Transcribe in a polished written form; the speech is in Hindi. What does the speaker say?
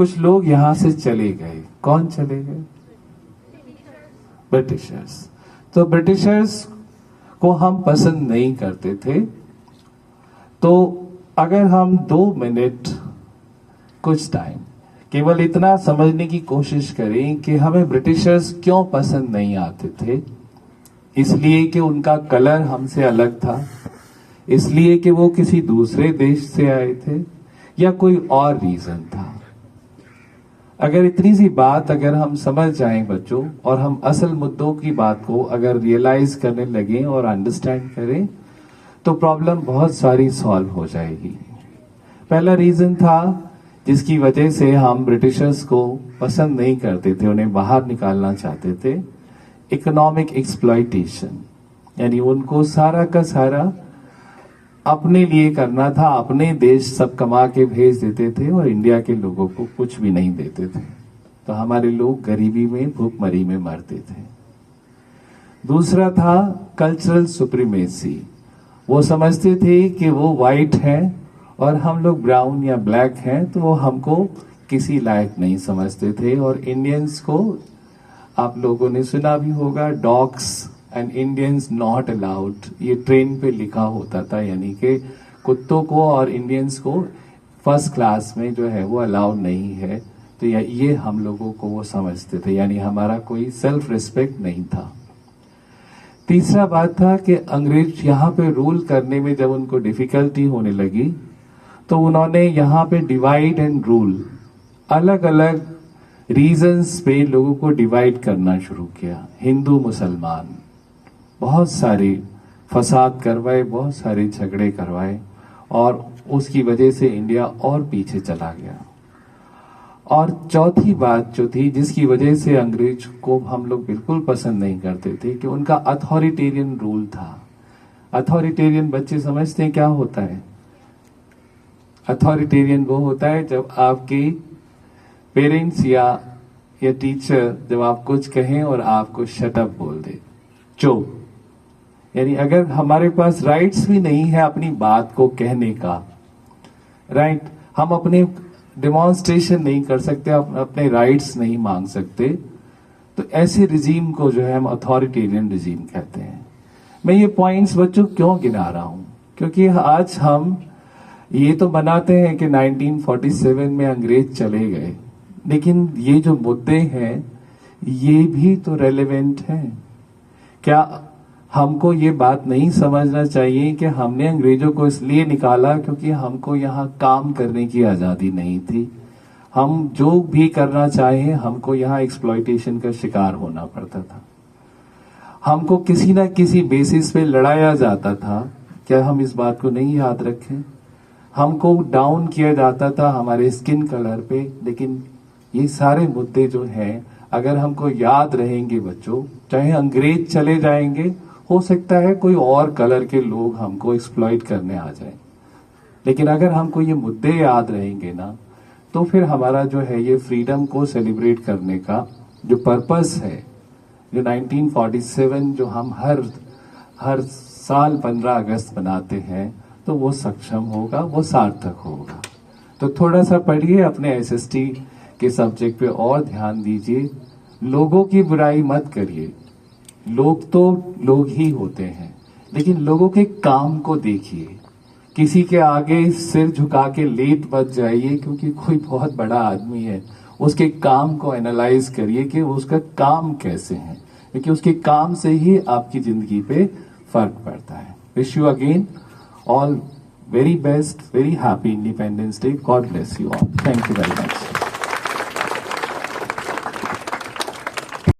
कुछ लोग यहां से चले गए। कौन चले गए? ब्रिटिशर्स। तो ब्रिटिशर्स को हम पसंद नहीं करते थे। तो अगर हम 2 मिनट कुछ टाइम केवल इतना समझने की कोशिश करें कि हमें ब्रिटिशर्स क्यों पसंद नहीं आते थे, इसलिए कि उनका कलर हमसे अलग था, इसलिए कि वो किसी दूसरे देश से आए थे, या कोई और रीजन था। अगर इतनी सी बात अगर हम समझ जाएं बच्चों, और हम असल मुद्दों की बात को अगर रियलाइज करने लगें और अंडरस्टैंड करें, तो प्रॉब्लम बहुत सारी सॉल्व हो जाएगी। पहला रीजन था जिसकी वजह से हम ब्रिटिशर्स को पसंद नहीं करते थे, उन्हें बाहर निकालना चाहते थे, इकोनॉमिक एक्सप्लॉयटेशन। यानी उनको सारा का सारा अपने लिए करना था, अपने देश सब कमा के भेज देते थे और इंडिया के लोगों को कुछ भी नहीं देते थे। तो हमारे लोग गरीबी में, भूखमरी में मरते थे। दूसरा था कल्चरल सुप्रीमेसी। वो समझते थे कि वो वाइट हैं और हम लोग ब्राउन या ब्लैक हैं, तो वो हमको किसी लायक नहीं समझते थे। और इंडियंस को आप लोगों ने सुना भी होगा, dogs and Indians not allowed, ये ट्रेन पे लिखा होता था। यानी कि कुत्तों को और इंडियंस को फर्स्ट क्लास में जो है वो अलाउड नहीं है। तो ये हम लोगों को वो समझते थे, यानी हमारा कोई सेल्फ रिस्पेक्ट नहीं था। तीसरा बात था कि अंग्रेज यहाँ पे रूल करने में जब उनको डिफिकल्टी होने लगी, तो उन्होंने यहाँ पे डिवाइड एंड रूल, अलग अलग रीजंस पे लोगों को डिवाइड करना शुरू किया। हिंदू मुसलमान, बहुत सारे फसाद करवाए, बहुत सारे झगड़े करवाए, और उसकी वजह से इंडिया और पीछे चला गया। और चौथी बात जो थी जिसकी वजह से अंग्रेज को हम लोग बिल्कुल पसंद नहीं करते थे, कि उनका अथॉरिटेरियन रूल था। अथॉरिटेरियन बच्चे समझते हैं क्या होता है? अथॉरिटेरियन वो होता है जब आपके पेरेंट्स या टीचर जब आप कुछ कहें और आपको शट अप बोल दे, चुप। यानी अगर हमारे पास राइट्स भी नहीं है अपनी बात को कहने का, राइट, हम अपने डिमॉन्स्ट्रेशन नहीं कर सकते, अपने राइट्स नहीं मांग सकते, तो ऐसे रिजीम को जो है हम अथॉरिटेरियन रिजीम कहते हैं। मैं ये पॉइंट्स बच्चों क्यों गिना रहा हूं? क्योंकि आज हम ये तो बनाते हैं कि 1947 में अंग्रेज चले गए, लेकिन ये जो मुद्दे हैं ये भी तो रेलेवेंट हैं। क्या हमको ये बात नहीं समझना चाहिए कि हमने अंग्रेजों को इसलिए निकाला क्योंकि हमको यहाँ काम करने की आजादी नहीं थी? हम जो भी करना चाहें हमको यहाँ एक्सप्लॉयटेशन का शिकार होना पड़ता था, हमको किसी ना किसी बेसिस पे लड़ाया जाता था। क्या हम इस बात को नहीं याद रखें? हमको डाउन किया जाता था हमारे स्किन कलर पे। लेकिन ये सारे मुद्दे जो हैं अगर हमको याद रहेंगे बच्चों, चाहे अंग्रेज चले जाएंगे, हो सकता है कोई और कलर के लोग हमको एक्सप्लॉइट करने आ जाएं, लेकिन अगर हमको ये मुद्दे याद रहेंगे ना, तो फिर हमारा जो है ये फ्रीडम को सेलिब्रेट करने का जो पर्पस है, जो 1947 जो हम हर साल 15 अगस्त बनाते हैं, तो वो सक्षम होगा, वो सार्थक होगा। तो थोड़ा सा पढ़िए, अपने एसएसटी के सब्जेक्ट पे और ध्यान दीजिए। लोगों की बुराई मत करिए, लोग तो लोग ही होते हैं, लेकिन लोगों के काम को देखिए। किसी के आगे सिर झुका के लेट मत जाइए क्योंकि कोई बहुत बड़ा आदमी है, उसके काम को एनालाइज करिए कि उसका काम कैसे है, क्योंकि उसके काम से ही आपकी जिंदगी पे फर्क पड़ता है। Wish you again all very best, very happy Independence Day. God bless you all. Thank you very much.